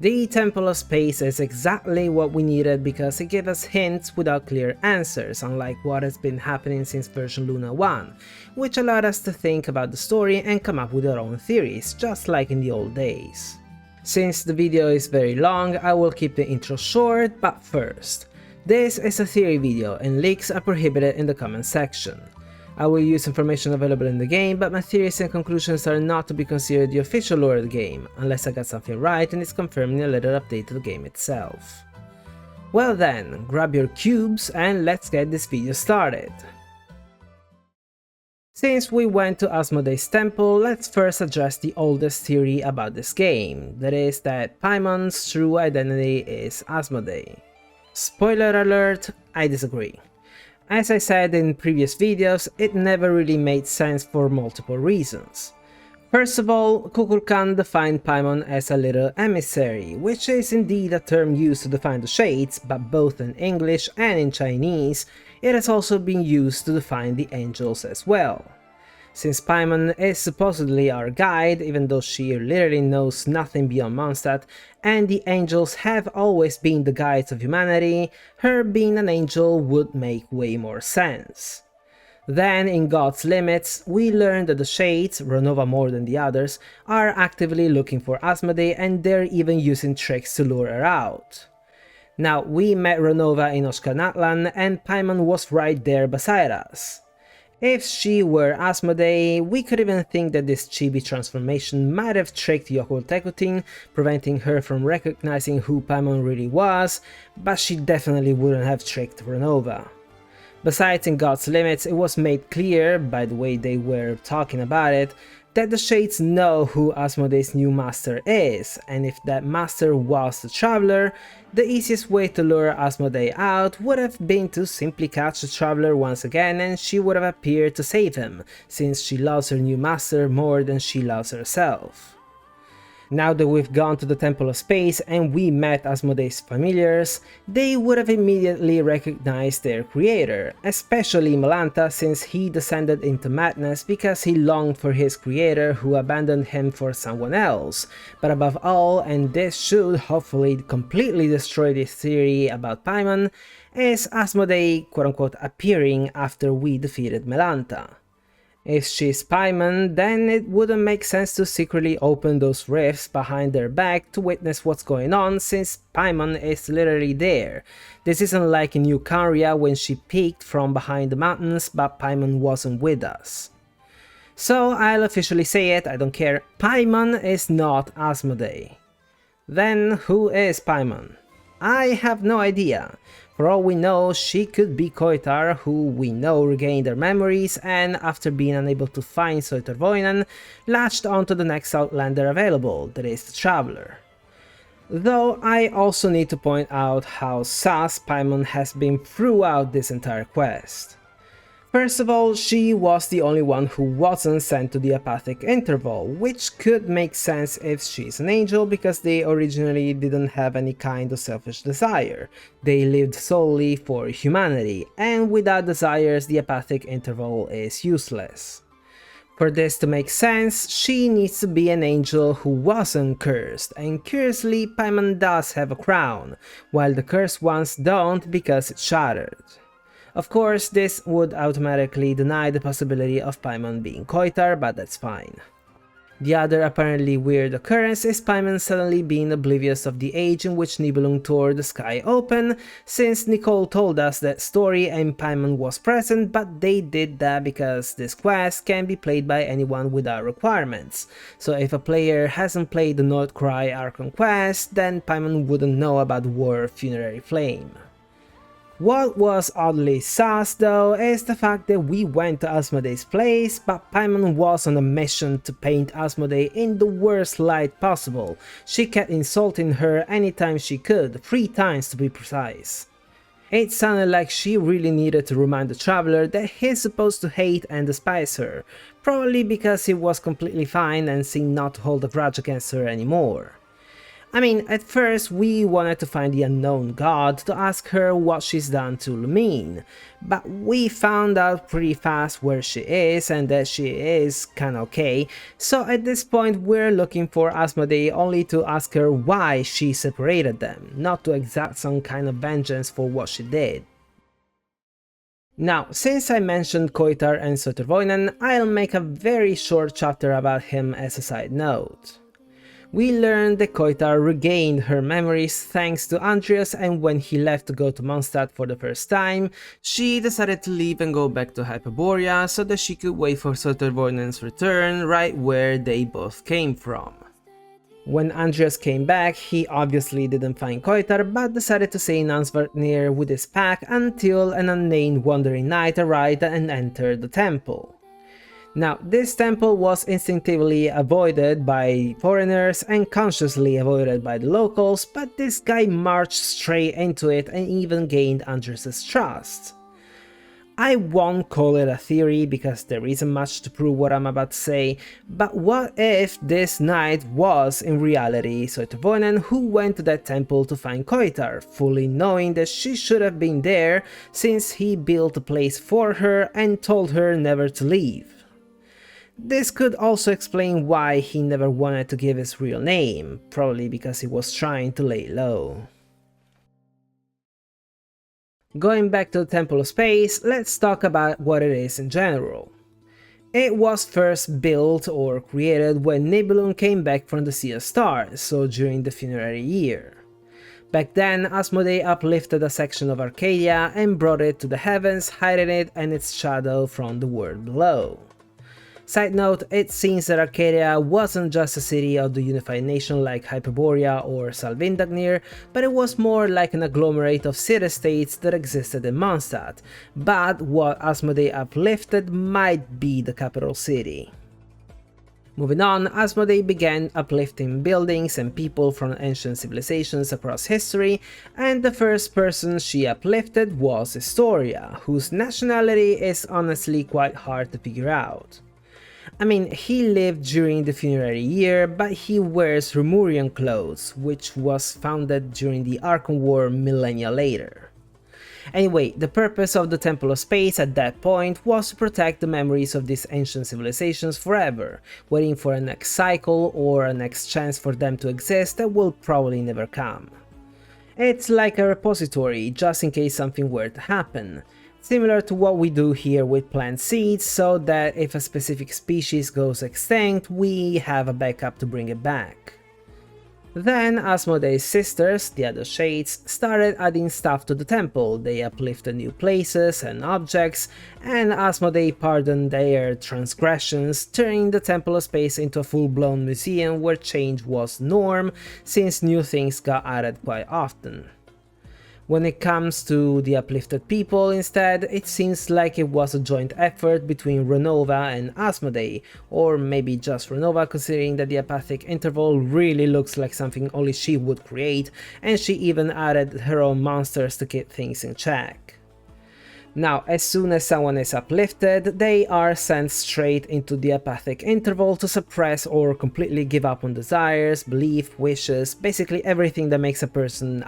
The Temple of Space is exactly what we needed because it gave us hints without clear answers, unlike what has been happening since version Luna 1, which allowed us to think about the story and come up with our own theories, just like in the old days. Since the video is very long, I will keep the intro short, but first, this is a theory video and leaks are prohibited in the comment section. I will use information available in the game, but my theories and conclusions are not to be considered the official lore of the game, unless I got something right and it's confirmed in a later update to the game itself. Well then, grab your cubes and let's get this video started. Since we went to Asmoday's temple, let's first address the oldest theory about this game, that is that Paimon's true identity is Asmodai. Spoiler alert, I disagree. As I said in previous videos, it never really made sense for multiple reasons. First of all, Kukulkan defined Paimon as a little emissary, which is indeed a term used to define the shades, but both in English and in Chinese, it has also been used to define the angels as well. Since Paimon is supposedly our guide, even though she literally knows nothing beyond Mondstadt, and the angels have always been the guides of humanity, her being an angel would make way more sense. Then, in God's Limits, we learn that the Shades, Renova more than the others, are actively looking for Asmodai and they're even using tricks to lure her out. Now, we met Renova in Oshkanatlan and Paimon was right there beside us. If she were Asmodai, we could even think that this chibi transformation might have tricked Yokultekutin, preventing her from recognizing who Paimon really was, but she definitely wouldn't have tricked Renova. Besides, in God's Limits, it was made clear, by the way they were talking about it, that the Shades know who Asmodai's new master is, and if that master was the Traveler, the easiest way to lure Asmodai out would have been to simply catch the Traveler once again and she would have appeared to save him, since she loves her new master more than she loves herself. Now that we've gone to the Temple of Space and we met Asmodai's familiars, they would have immediately recognized their creator, especially Melanta since he descended into madness because he longed for his creator who abandoned him for someone else. But above all, and this should hopefully completely destroy this theory about Paimon, is Asmodai quote-unquote appearing after we defeated Melanta. If she's Paimon, then it wouldn't make sense to secretly open those rifts behind their back to witness what's going on since Paimon is literally there. This isn't like in New Caria when she peeked from behind the mountains but Paimon wasn't with us. So I'll officially say it, I don't care, Paimon is not Asmodai. Then who is Paimon? I have no idea. For all we know, she could be Koitar, who we know regained her memories and, after being unable to find Seutervoinen, latched onto the next Outlander available, that is the Traveler. Though I also need to point out how sus Paimon has been throughout this entire quest. First of all, she was the only one who wasn't sent to the apathic interval, which could make sense if she's an angel because they originally didn't have any kind of selfish desire. They lived solely for humanity, and without desires the apathic interval is useless. For this to make sense, she needs to be an angel who wasn't cursed, and curiously Paimon does have a crown, while the cursed ones don't because it's shattered. Of course, this would automatically deny the possibility of Paimon being Koitar, but that's fine. The other apparently weird occurrence is Paimon suddenly being oblivious of the age in which Nibelung tore the sky open, since Nicole told us that Story and Paimon was present, but they did that because this quest can be played by anyone without requirements. So if a player hasn't played the nod-krai Archon quest, then Paimon wouldn't know about the War of Funerary Flame. What was oddly sus though is the fact that we went to Asmodai's place, but Paimon was on a mission to paint Asmodai in the worst light possible. She kept insulting her anytime she could, 3 times to be precise. It sounded like she really needed to remind the Traveler that he's supposed to hate and despise her, probably because he was completely fine and seemed not to hold a grudge against her anymore. I mean, at first we wanted to find the unknown god to ask her what she's done to Lumine, but we found out pretty fast where she is and that she is kinda okay, so at this point we're looking for Asmoday only to ask her why she separated them, not to exact some kind of vengeance for what she did. Now, since I mentioned Koitar and Seutervoinen, I'll make a very short chapter about him as a side note. We learned that Koitar regained her memories thanks to Andreas, and when he left to go to Mondstadt for the first time, she decided to leave and go back to Hyperborea so that she could wait for Seutervoinen's return right where they both came from. When Andreas came back, he obviously didn't find Koitar but decided to stay in Ansvartnir with his pack until an unnamed wandering knight arrived and entered the temple. Now, this temple was instinctively avoided by foreigners and consciously avoided by the locals, but this guy marched straight into it and even gained Andres' trust. I won't call it a theory because there isn't much to prove what I'm about to say, but what if this knight was in reality Seutervoinen who went to that temple to find Koitar, fully knowing that she should have been there since he built a place for her and told her never to leave. This could also explain why he never wanted to give his real name, probably because he was trying to lay low. Going back to the Temple of Space, let's talk about what it is in general. It was first built or created when Nibelung came back from the Sea of Stars, so during the funerary year. Back then, Asmoday uplifted a section of Arcadia and brought it to the heavens, hiding it and its shadow from the world below. Side note, it seems that Arcadia wasn't just a city of the unified nation like Hyperborea or Salvindagnir, but it was more like an agglomerate of city-states that existed in Mondstadt, but what Asmoday uplifted might be the capital city. Moving on, Asmoday began uplifting buildings and people from ancient civilizations across history, and the first person she uplifted was Historia, whose nationality is honestly quite hard to figure out. I mean, he lived during the funerary year, but he wears Remurian clothes, which was founded during the Archon War millennia later. Anyway, the purpose of the Temple of Space at that point was to protect the memories of these ancient civilizations forever, waiting for a next cycle or a next chance for them to exist that will probably never come. It's like a repository, just in case something were to happen. Similar to what we do here with plant seeds, so that if a specific species goes extinct, we have a backup to bring it back. Then Asmoday's sisters, the other shades, started adding stuff to the temple. They uplifted new places and objects, and Asmodee pardoned their transgressions, turning the Temple of Space into a full-blown museum where change was norm, since new things got added quite often. When it comes to the uplifted people instead, it seems like it was a joint effort between Renova and Asmodee, or maybe just Renova, considering that the apathic interval really looks like something only she would create, and she even added her own monsters to keep things in check. Now, as soon as someone is uplifted, they are sent straight into the apathic interval to suppress or completely give up on desires, belief, wishes, basically everything that makes a person,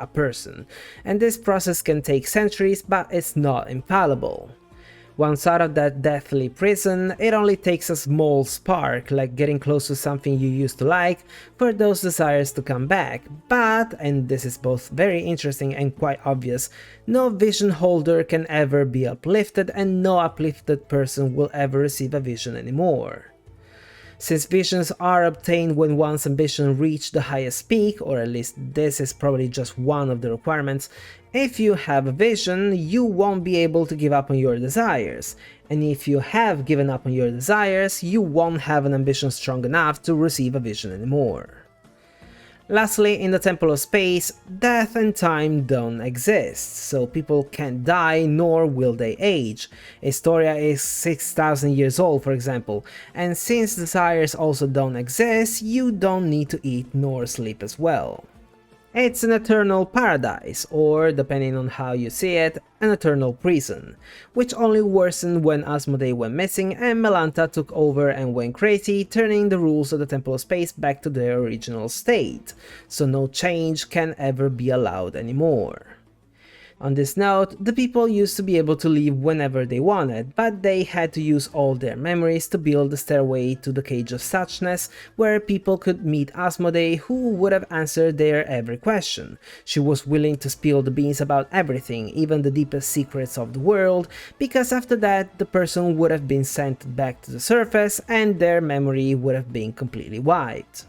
and this process can take centuries, but it's not infallible. Once out of that deathly prison, it only takes a small spark, like getting close to something you used to like, for those desires to come back, but, and this is both very interesting and quite obvious, no vision holder can ever be uplifted and no uplifted person will ever receive a vision anymore. Since visions are obtained when one's ambition reached the highest peak, or at least this is probably just one of the requirements, if you have a vision, you won't be able to give up on your desires, and if you have given up on your desires, you won't have an ambition strong enough to receive a vision anymore. Lastly, in the Temple of Space, death and time don't exist, so people can't die nor will they age. Historia is 6,000 years old, for example, and since desires also don't exist, you don't need to eat nor sleep as well. It's an eternal paradise, or depending on how you see it, an eternal prison, which only worsened when Asmoday went missing and Melanta took over and went crazy, turning the rules of the Temple of Space back to their original state, so no change can ever be allowed anymore. On this note, the people used to be able to leave whenever they wanted, but they had to use all their memories to build the stairway to the Cage of Suchness, where people could meet Asmoday, who would have answered their every question. She was willing to spill the beans about everything, even the deepest secrets of the world, because after that the person would have been sent back to the surface and their memory would have been completely wiped.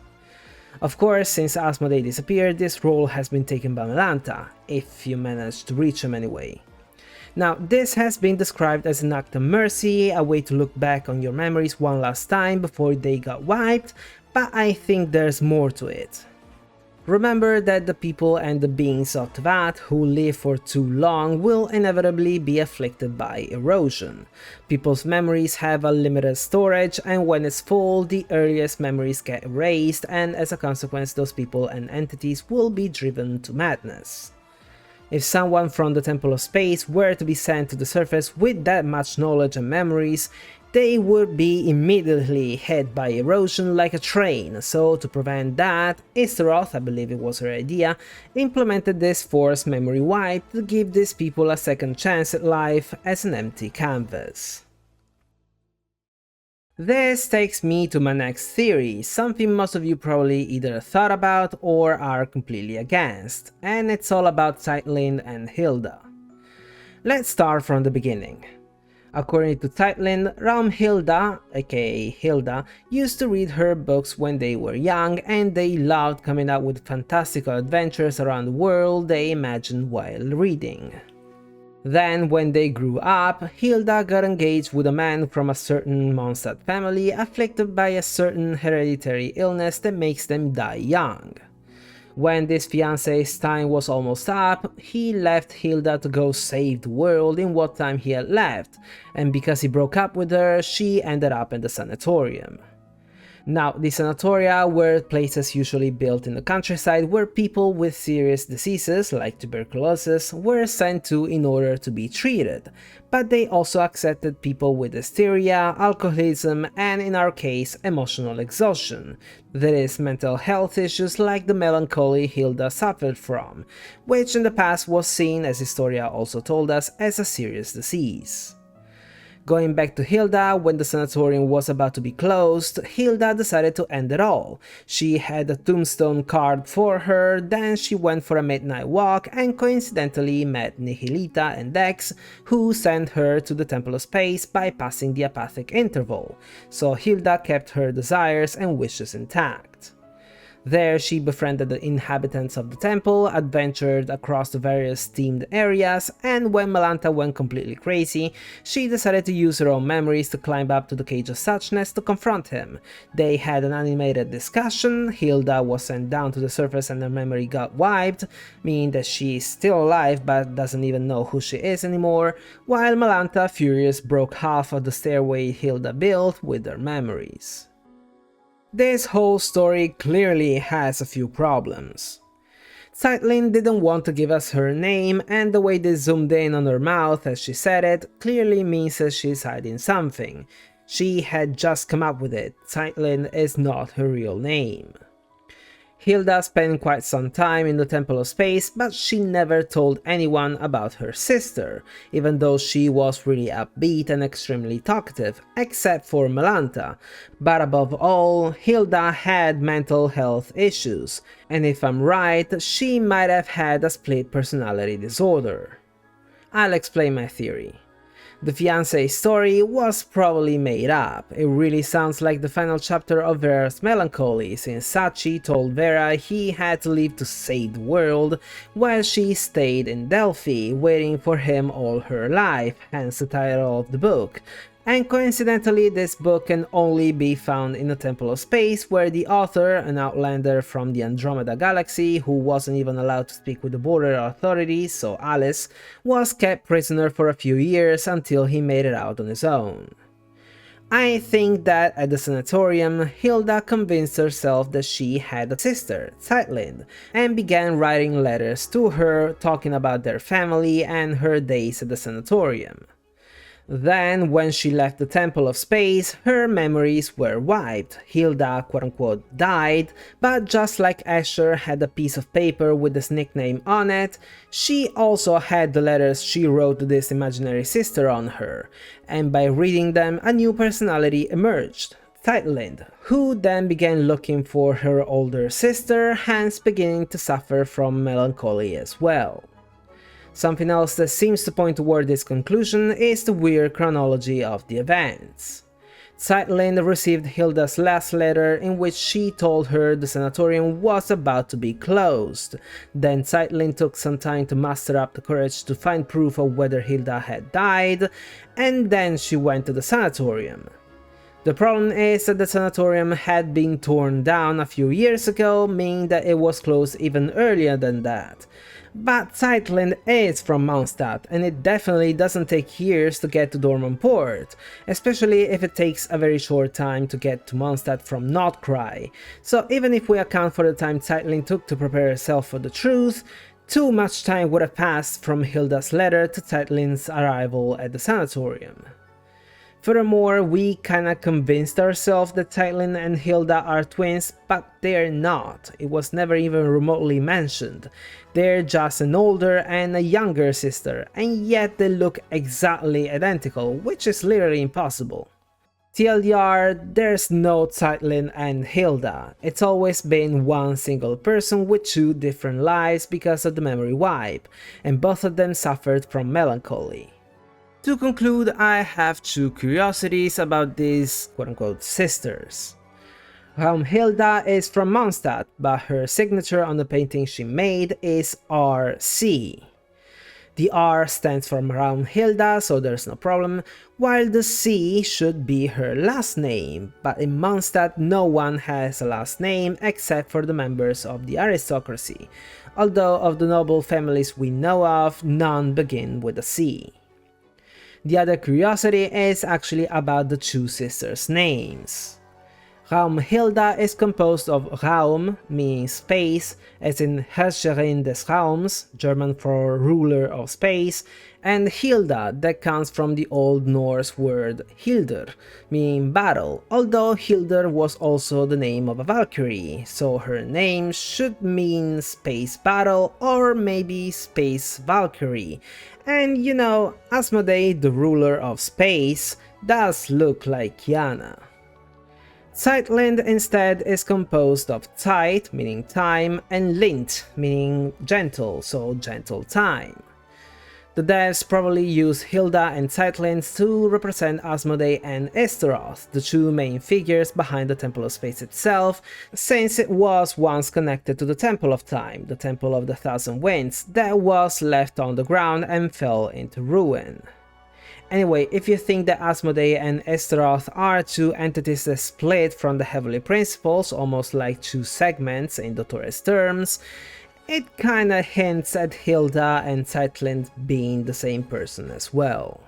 Of course, since Asmoday disappeared, this role has been taken by Melanta, if you manage to reach him anyway. Now, this has been described as an act of mercy, a way to look back on your memories one last time before they got wiped, but I think there's more to it. Remember that the people and the beings of Teyvat who live for too long will inevitably be afflicted by erosion. People's memories have a limited storage, and when it's full, the earliest memories get erased, and as a consequence those people and entities will be driven to madness. If someone from the Temple of Space were to be sent to the surface with that much knowledge and memories, they would be immediately hit by erosion like a train, so to prevent that, Azeroth, I believe it was her idea, implemented this forced memory wipe to give these people a second chance at life as an empty canvas. This takes me to my next theory, something most of you probably either thought about or are completely against, and it's all about Zeitlind and Hilda. Let's start from the beginning. According to Zeitlind, Hilda, aka Hilda, used to read her books when they were young, and they loved coming up with fantastical adventures around the world they imagined while reading. Then, when they grew up, Hilda got engaged with a man from a certain Mondstadt family afflicted by a certain hereditary illness that makes them die young. When this fiancé's time was almost up, he left Hilda to go save the world in what time he had left, and because he broke up with her, she ended up in the sanatorium. Now, the sanatoria were places usually built in the countryside where people with serious diseases like tuberculosis were sent to in order to be treated, but they also accepted people with hysteria, alcoholism, and in our case, emotional exhaustion, that is, mental health issues like the melancholy Hilda suffered from, which in the past was seen, as Historia also told us, as a serious disease. Going back to Hilda, when the sanatorium was about to be closed, Hilda decided to end it all. She had a tombstone carved for her, then she went for a midnight walk and coincidentally met Nihilita and Dex, who sent her to the Temple of Space bypassing the apathic interval, so Hilda kept her desires and wishes intact. There she befriended the inhabitants of the temple, adventured across the various themed areas, and when Melanta went completely crazy, she decided to use her own memories to climb up to the Cage of Suchness to confront him. They had an animated discussion, Hilda was sent down to the surface and her memory got wiped, meaning that she is still alive but doesn't even know who she is anymore, while Melanta, furious, broke half of the stairway Hilda built with their memories. This whole story clearly has a few problems. Zeitlind didn't want to give us her name, and the way they zoomed in on her mouth as she said it clearly means that she's hiding something. She had just come up with it. Zeitlind is not her real name. Hilda spent quite some time in the Temple of Space, but she never told anyone about her sister, even though she was really upbeat and extremely talkative, except for Melanta. But above all, Hilda had mental health issues, and if I'm right, she might have had a split personality disorder. I'll explain my theory. The fiancé's story was probably made up. It really sounds like the final chapter of Vera's Melancholy, since Sachi told Vera he had to leave to save the world, while she stayed in Delphi, waiting for him all her life, hence the title of the book. And coincidentally, this book can only be found in the Temple of Space, where the author, an outlander from the Andromeda Galaxy who wasn't even allowed to speak with the border authorities, so Alice, was kept prisoner for a few years until he made it out on his own. I think that at the sanatorium, Hilda convinced herself that she had a sister, Zeitlind, and began writing letters to her talking about their family and her days at the sanatorium. Then, when she left the Temple of Space, her memories were wiped. Hilda quote-unquote died, but just like Asher had a piece of paper with this nickname on it, she also had the letters she wrote to this imaginary sister on her, and by reading them, a new personality emerged. Zeitlind, who then began looking for her older sister, hence beginning to suffer from melancholy as well. Something else that seems to point toward this conclusion is the weird chronology of the events. Zeitlind received Hilda's last letter in which she told her the sanatorium was about to be closed. Then Zeitlind took some time to muster up the courage to find proof of whether Hilda had died, and then she went to the sanatorium. The problem is that the sanatorium had been torn down a few years ago, meaning that it was closed even earlier than that. But Zeitlind is from Mondstadt, and it definitely doesn't take years to get to Dormanport, especially if it takes a very short time to get to Mondstadt from nod-krai. So even if we account for the time Zeitlind took to prepare herself for the truth, too much time would have passed from Hilda's letter to Zeitlind's arrival at the sanatorium. Furthermore, we kinda convinced ourselves that Zeitlind and Hilda are twins, but they're not. It was never even remotely mentioned. They're just an older and a younger sister, and yet they look exactly identical, which is literally impossible. TLDR, there's no Zeitlind and Hilda. It's always been one single person with two different lives because of the memory wipe, and both of them suffered from melancholy. To conclude, I have two curiosities about these quote-unquote sisters. Hilda is from Mondstadt, but her signature on the painting she made is RC. The R stands for Hilda, so there's no problem, while the C should be her last name, but in Mondstadt no one has a last name except for the members of the aristocracy, although of the noble families we know of, none begin with a C. The other curiosity is actually about the two sisters' names. Hilda is composed of Raum, meaning space, as in Herrscherin des Raums, German for ruler of space, and Hilda, that comes from the Old Norse word Hildur, meaning battle, although Hildur was also the name of a Valkyrie, so her name should mean space battle or maybe space Valkyrie. And you know, Asmoday, the ruler of space, does look like Kiana. Zeitlind instead is composed of Zeit, meaning time, and Lind, meaning gentle, so gentle time. The devs probably use Hilda and Zeitlind to represent Asmoday and Esteroth, the two main figures behind the Temple of Space itself, since it was once connected to the Temple of Time, the Temple of the Thousand Winds, that was left on the ground and fell into ruin. Anyway, if you think that Asmoday and Esteroth are two entities that split from the Heavenly Principles, almost like two segments in the Torres terms, it kinda hints at Hilda and Zeitlind being the same person as well.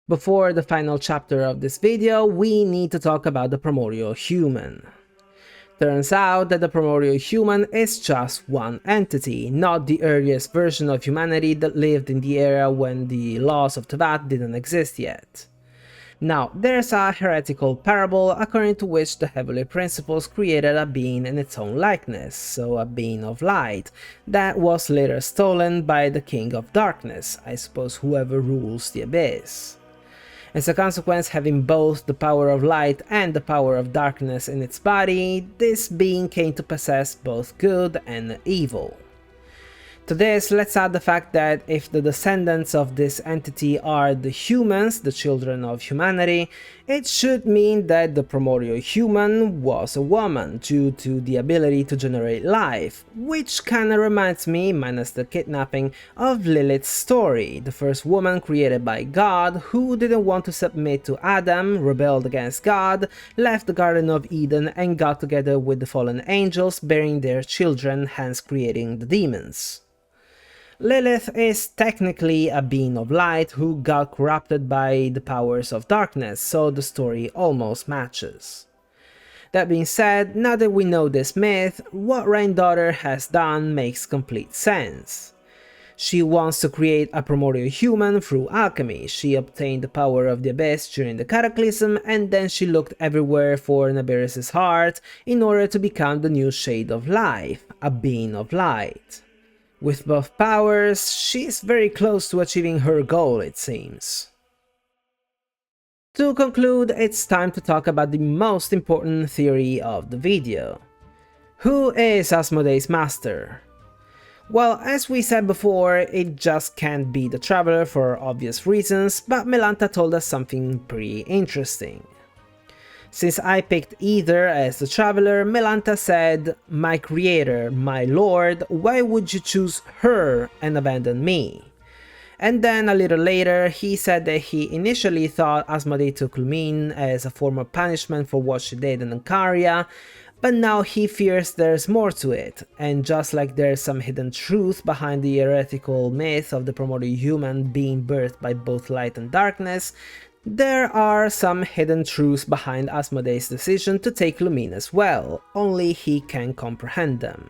Before the final chapter of this video, we need to talk about the Primordial Human. Turns out that the Primordial Human is just one entity, not the earliest version of humanity that lived in the era when the laws of Tevat didn't exist yet. Now, there's a heretical parable according to which the Heavenly Principles created a being in its own likeness, so a being of light, that was later stolen by the King of Darkness, I suppose whoever rules the Abyss. As a consequence, having both the power of light and the power of darkness in its body, this being came to possess both good and evil. To this, let's add the fact that if the descendants of this entity are the humans, the children of humanity, it should mean that the Primordial Human was a woman due to the ability to generate life, which kinda reminds me, minus the kidnapping, of Lilith's story, the first woman created by God who didn't want to submit to Adam, rebelled against God, left the Garden of Eden and got together with the fallen angels bearing their children, hence creating the demons. Lilith is technically a being of light who got corrupted by the powers of darkness, so the story almost matches. That being said, now that we know this myth, what Raindaughter has done makes complete sense. She wants to create a primordial human through alchemy. She obtained the power of the abyss during the cataclysm, and then she looked everywhere for Nabiris' heart in order to become the new shade of life, a being of light. With both powers, she's very close to achieving her goal, it seems. To conclude, it's time to talk about the most important theory of the video. Who is Asmoday's master? Well, as we said before, it just can't be the Traveler for obvious reasons, but Melanta told us something pretty interesting. Since I picked Aether as the Traveler, Melanta said, "My creator, my lord, why would you choose her and abandon me?" And then a little later, he said that he initially thought Asmoday took Lumine as a form of punishment for what she did in Ancaria, but now he fears there's more to it, and just like there's some hidden truth behind the heretical myth of the Primordial Human being birthed by both light and darkness, there are some hidden truths behind Asmoday's decision to take Lumine as well, only he can comprehend them.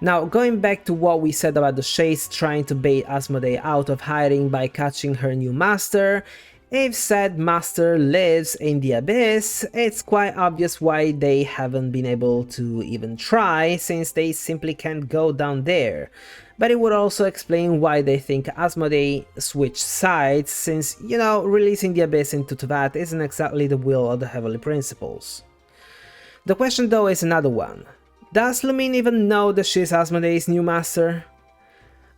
Now, going back to what we said about the Shades trying to bait Asmodee out of hiding by catching her new master, if said master lives in the Abyss, it's quite obvious why they haven't been able to even try, since they simply can't go down there. But it would also explain why they think Asmodee switched sides, since, you know, releasing the Abyss into Teyvat isn't exactly the will of the Heavenly Principles. The question though is another one. Does Lumine even know that she's Asmodee's new master?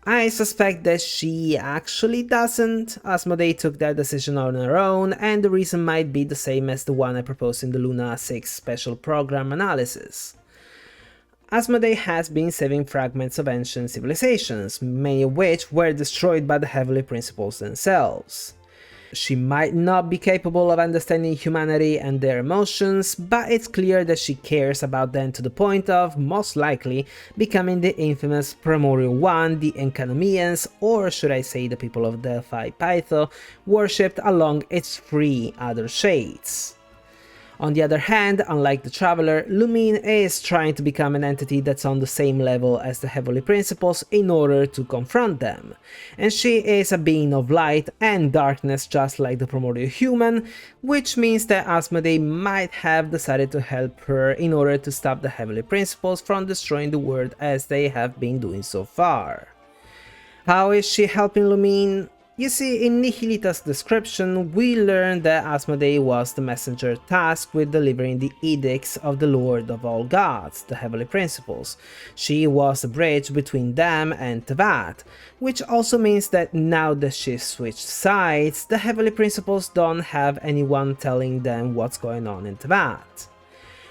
I suspect that she actually doesn't. Asmodee took that decision on her own, and the reason might be the same as the one I proposed in the Luna 6 special program analysis. Asmodee has been saving fragments of ancient civilizations, many of which were destroyed by the Heavenly Principles themselves. She might not be capable of understanding humanity and their emotions, but it's clear that she cares about them to the point of, most likely, becoming the infamous Primordial One the Enkanomians, or should I say the people of Delphi Pytho, worshipped along its three other shades. On the other hand, unlike the Traveler, Lumine is trying to become an entity that's on the same level as the Heavenly Principles in order to confront them, and she is a being of light and darkness just like the Primordial Human, which means that Asmodee might have decided to help her in order to stop the Heavenly Principles from destroying the world as they have been doing so far. How is she helping Lumine? You see, in Nihilita's description, we learned that Asmodee was the messenger tasked with delivering the edicts of the Lord of all Gods, the Heavenly Principles. She was the bridge between them and Teyvat, which also means that now that she's switched sides, the Heavenly Principles don't have anyone telling them what's going on in Teyvat.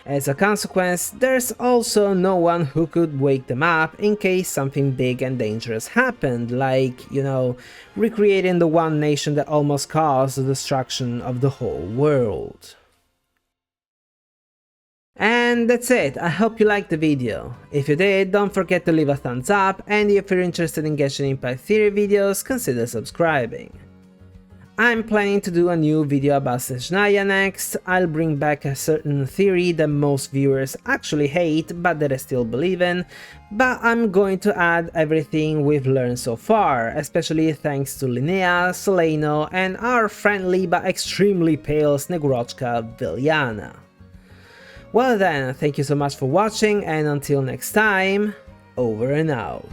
As a consequence, there's also no one who could wake them up in case something big and dangerous happened, like, you know, recreating the one nation that almost caused the destruction of the whole world. And that's it, I hope you liked the video. If you did, don't forget to leave a thumbs up, and if you're interested in Genshin Impact Theory videos, consider subscribing. I'm planning to do a new video about Sejnaya next. I'll bring back a certain theory that most viewers actually hate but that I still believe in, but I'm going to add everything we've learned so far, especially thanks to Linnea, Seleno, and our friendly but extremely pale Snegurochka Viljana. Well then, thank you so much for watching, and until next time, over and out.